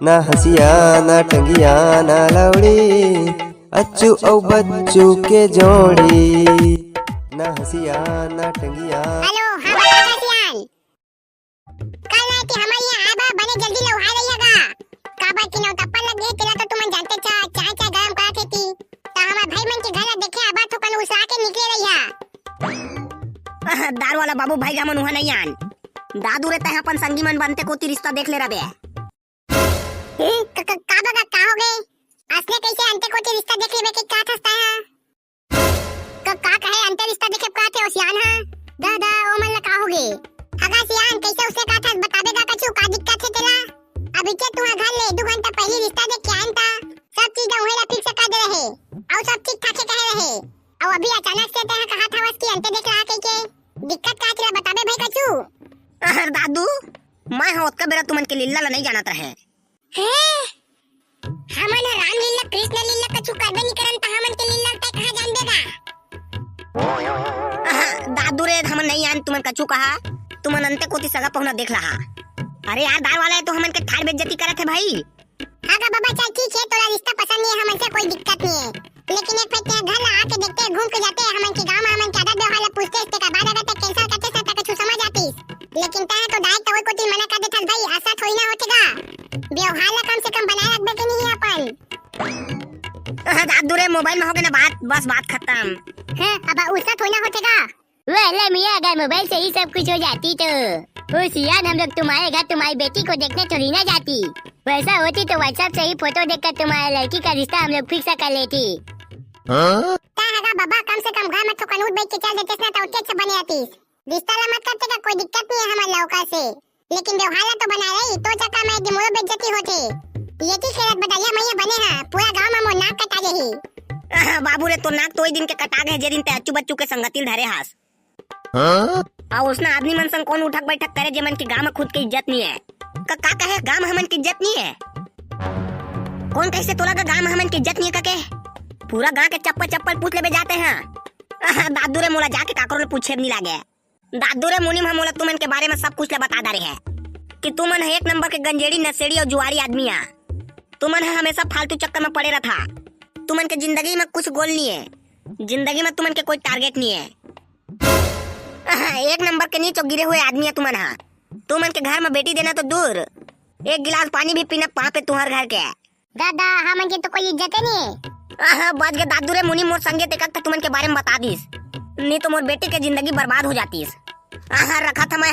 ना हसिया ना टंगिया ना लवड़ी, अच्छू औ बच्चू के जोड़ी। ना हसिया ना टंगिया। हेलो हाँ बता सियान कल ना कि हमारे यहाँ आबा बने जल्दी लो आ रहिएगा काबा की नौ तप्पा लग गई तेरा तो तुम जानते चाय चाय चाय गरम करा थे थी तो हमारे भाई मन के घर देखे आबा तो कल उसा के निकले रहिया दार वाला बाबू भाई का मन हुआ नहीं आन दादू रहता है अपन संगी मन बनते को रिश्ता देख ले रबे काबा का हो गए असले कैसे अंते को रिश्ता देख लेबे के का थसता है का कहे अंते रिश्ता देखे का थे सियान हां दादा ओ मन ला का हो गए अगा सियान कैसे उसे का था बताबेगा कछु का दिक्कत है तेरा अभी के तू घर ले 2 घंटा पहले रिश्ता देख के आन था सब चीज उहेला फिक्स कर दे रहे और सब ठीक ठाक कह रहे और अभी अचानक से तेरा कहा था बस की अंते देख रहा के दिक्कत का तेरा बताबे भाई कछु दादू मैं होत का बेरा तुमन के लीला ला नहीं जानत रहे हमन रामलीला कृष्ण लीला कछु करबे नहीं करन त हमन के लीला तय कहां जान देगा दादू रे हमन नहीं आन तुमन कछु कहा तुमन अंते कोती सगा पहुना देख रहा अरे यार दार वाला है तो हमन के ठाड़ बेइज्जती करत है भाई हां बाबा चाय ठीक है तोरा रिश्ता पसंद नहीं है हमन से कोई दिक्कत नहीं है लेकिन एक फेर घर ला आके देखते घूम के जाते हमन के गांव में हमन के आदत व्यवहार पूछते इसके का बाद अगर तक कैंसिल करते सर तक कछु समझ आती लेकिन ता तो डायरेक्ट कोई कोती मना कर देता भाई ऐसा थोड़ी ना होतेगा व्यवहार ला कम से कम बनाए रखबे के नहीं अपन दादू रे मोबाइल में हो गए ना बात बस बात खत्म है अब उसका थोड़ी ना होतेगा वाला मियां अगर मोबाइल से ही सब कुछ हो जाती तो सियान हम लोग तुम्हारे घर तुम्हारी बेटी को देखने थोड़ी ना जाती वैसा होती तो व्हाट्सएप से ही फोटो देखकर तुम्हारे लड़की का रिश्ता हम लोग फिक्स कर लेती बाबा कम से कम घर में तो कानून बैठ के चल देते ना तो उठे से बने आती रिश्ता ला मत करते का कोई दिक्कत नहीं है हमारे लौका से लेकिन व्यवहार तो बना रही तो चक्कर में दिमाग बेइज्जती होती ये की खेलत बताइए मैं ये बने हां पूरा गांव में मोर नाक कटा रही बाबू रे तो नाक तो ही दिन के कटा गए जे दिन ते अच्चू बच्चू के संगतिल धरे हास हां उसने आदमी मन संग कौन उठक बैठक करे जे मन के गांव में खुद की इज्जत नहीं है का कहे गांव में हमन की इज्जत नहीं है कौन कैसे तोला का गांव में हमन की इज्जत नहीं है का पूरा गांव के चप्पल चप्पल पूछ लेबे जाते हैं दादू रे मोला जाके काकरो ने पूछे नहीं लागे दादू रे मुनीम हम मोला तुमन के बारे में सब कुछ ले बता दे रहे हैं कि तुमन है एक नंबर के गंजेड़ी नशेड़ी और जुआरी आदमी है तुमन है हमेशा फालतू चक्कर में पड़े रहा तुमन के जिंदगी में कुछ गोल नहीं है जिंदगी में तुमन के कोई टारगेट नहीं है एक नंबर के नीचे गिरे हुए आदमी है तुमन के घर में बेटी देना तो दूर एक गिलास पानी भी पीना पाप है तुम्हारे घर के दादा हमन के तो कोई इज्जत ही नहीं बच गए दादू रे मुनी मोर संगे तक तुमन के बारे में बता दीस नहीं तो मोर बेटी के जिंदगी बर्बाद हो जाती रखा था मैं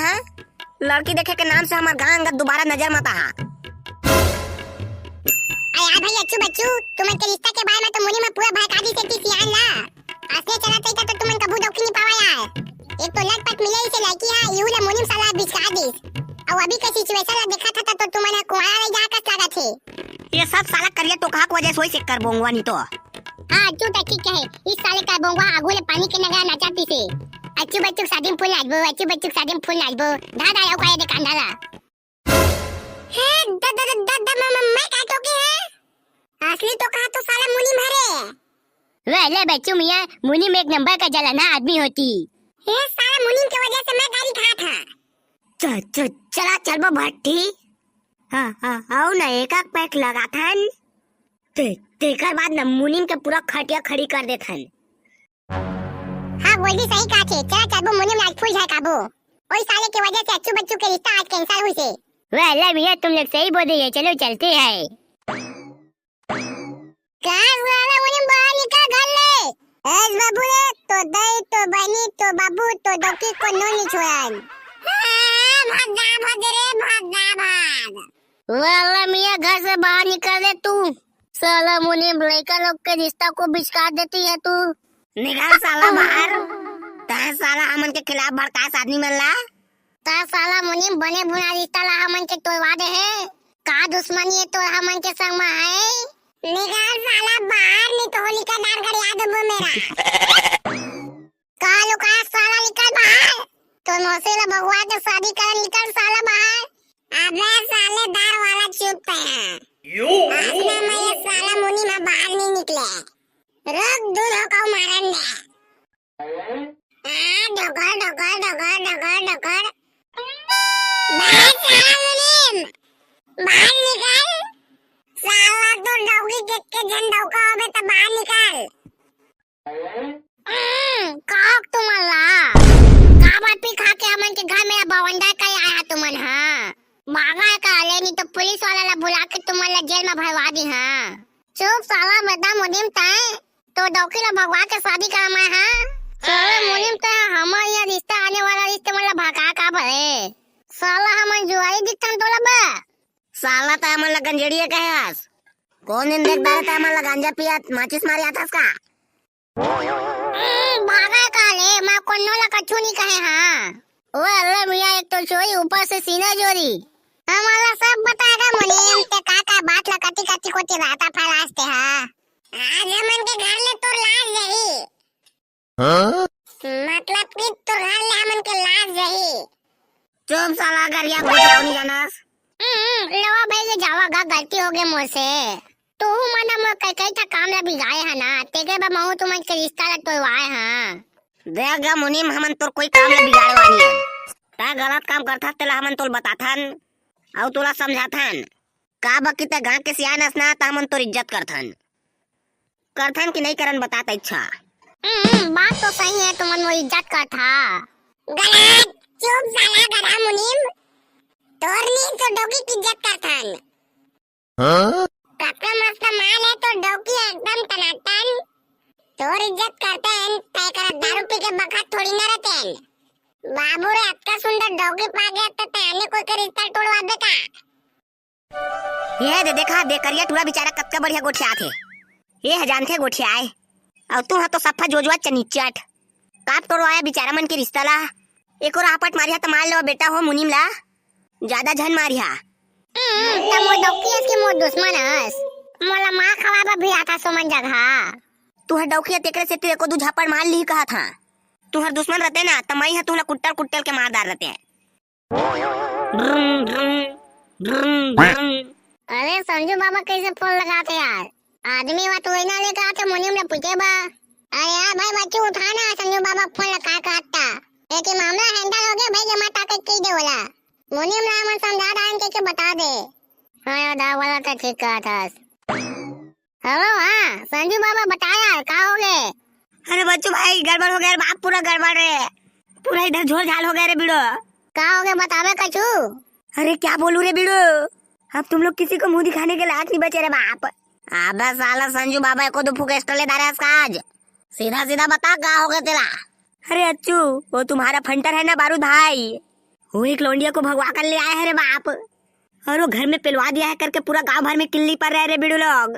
लड़की देखे के नाम से हमारे गांव अंगत दोबारा नजर मत आ यार भाई अच्छू बच्चू तुमन के रिश्ता के बारे में तो मुनी में पूरा भड़का दी से सियान ला असले चला तई तो तुमन कबू दौकी नहीं पावा यार एक तो लटपट मिले इसे लड़की है यू ले मुनीम साला बिचका दिस और अभी का सिचुएशन ला देखा था तो तुमन कुआरा रह जा कस लगा थे ये सब साला करिया तो कहा को वजह से ही कर बोंगवा नहीं तो हां तू तो ठीक है इस साले का बोंगवा आगू ले पानी के नगा नाचाती से अच्छू बच्चू शादी फूल नाचबो अच्छू बच्चू शादी फूल नाचबो दादा आओ का दुकान डाला है दादा मैं का तो के है असली तो कहा तो साला मुनी मारे वाला बच्चू मियां मुनीम एक नंबर का जलाना आदमी होती है साला मुनीम की वजह से मैं गाड़ी खा था चला चल भट्टी हाँ आओ ना एक पैक लगा था तेकर बाद न मुनीम के पूरा खटिया खड़ी कर दे थन हां वो भी सही कहा छे चला चलबो मुनीम आज फुल जाए काबो ओई साले की वजह से अच्छू बच्चू के रिश्ता आज कैंसिल हुई से वाला मियां तुम लोग सही बोल रही है चलो चलते हैं का वाला मुनीम बाहर निकल घर ले एज बाबू रे तो दई तो बनी तो बाबू तो डोकी को नो नहीं छोड़न भाग वाला मियां घर से बाहर निकल दे तू साला मुनीम लड़का लोग के रिश्ता को बिचका देती है तू निकाल साला बाहर ता साला हमन के खिलाफ भड़कास आदमी मन ला ता साला मुनीम बने बुना रिश्ता ला हमन के तोड़वा दे है का दुश्मनी है तो हमन के संग में है निकाल साला बाहर नहीं तो होली का डार घर याद हो मेरा कालो का साला निकल बाहर तो मौसेला भगवा के शादी कर निकल साला बाहर अबे साले दार वाला चुप है असना मैं ये साला मुनी में बाहर नहीं निकले रख दूध हो मारन दे डगर डगर डगर डगर डगर बाहर साला मुनीम बाहर निकल देख के जन दौका होबे त बाहर निकल। काक तुम्हारा का बात भी खा के हमन के घर मेरा बवंडा का आया तुमन हां भागा का ले नहीं तो पुलिस वाला ला बुला के तुमन ला जेल में भरवा दी हां। चुप साला बदा मुनीम ताए तो दौकी ला भगवा के शादी करा मैं हां। साला मुनीम ता हमार यहाँ रिश्ता आने वाला रिश्ते मन ला भगा का भरे। साला हमन जुआई दिखतन तोला बा। साला ता हमन ला गंजेड़िए कहे हस। कौन दिन देख बारे ता हमन ला गांजा पियत माचिस मारे आतास का। भागा काले मैं कोनो ला कछु नहीं कहे हां। ओ अल्लाह मियां एक तो चोरी ऊपर से सीना जोरी। हमारा सब बताएगा मुनीम ते का बात ला कटी कटी कोती राता फैलास्ते हां। आज हमन के घर ले तो लाज रही। मतलब कि तो घर ले हमन के लाज रही। चुप साला गरिया घुसाओ नहीं जानस। लवा भाई के जावा गा गलती हो गई मुझसे। तू मना मो कई था काम ला बिगाए है ना तेगे बा महू तुमन के रिश्ता ला तोड़वाए हां। देख गा मुनीम हमन तोर कोई काम ला बिगाड़े वानी है। ता गलत काम करथा तेला हमन तोल बताथन और तोला समझाथन। का बकी ते गांव के सियानस ना ता हमन तोर इज्जत करथन कि नहीं करन बताता इच्छा। बात तो सही है तुमन वो इज्जत का था। गलत चुप साला गधा मुनीम तोर नी तो डोगी की इज्जत करथन। कपड़ा मस्त माल है तो डोगी एकदम टनाटन तोर इज्जत करते हैं तय कर दारू पी के बखत थोड़ी ना रहते हैं। बाबू रे अक्का सुंदर डोगी पा गया तो तैने कोई का रिश्ता तोड़वा देता। ये दे देखा दे करिया टूरा बेचारा कत्का बढ़िया गोठिया थे। ये हजान थे गोठिया आए और तू हा तो सफा जोजवा चनीचट काप तोड़वाया बेचारा मन के रिश्ता ला। एक और आपट मारिया तो मार लो बेटा हो मुनीम ला ज्यादा झन मारिया। तब वो डोकी इसकी मोर दुश्मन हस मोला मां खवाबा भी आता सोमन जगह। तू हर डौकिया तेकरे से तेरे को दू झापड़ मार ली कहा था। तू हर दुश्मन रहते ना तमई है तू कुट्टल कुट्टल के मारदार रहते हैं। अरे संजू बाबा कैसे फोन लगाते यार आदमी वा तो ना लेकर आते मुनीम ने पूछे बा। अरे यार भाई बच्चे उठाना संजू बाबा फोन लगा काटता एक मामला हैंडल हो गया भाई जमा ताकत की दे बोला मुनीम ना मन समझा डाल के बता दे। हाँ यार दा वाला तो ठीक कहा था। हेलो हाँ संजू बाबा बता यार क्या हो गए। अरे बच्चू भाई गड़बड़ हो गया बाप पूरा गड़बड़ है पूरा इधर झोल झाल हो गया रे बिड़ो। क्या हो गया बतावे कछु। अरे क्या बोलू रे बिड़ो अब तुम लोग किसी को मुंह दिखाने के लायक नहीं बचे रे बाप। अबे साला संजू बाबा को तो फूक स्टले दारे आज सीधा सीधा बता क्या हो गया तेरा। अरे अच्छू वो तुम्हारा फंटर है ना बारूद भाई वो एक लौंडिया को भगवा कर ले आए है रे बाप और वो घर में पिलवा दिया है करके पूरा गांव भर में किल्ली पर रहे रे बिड़ू लोग।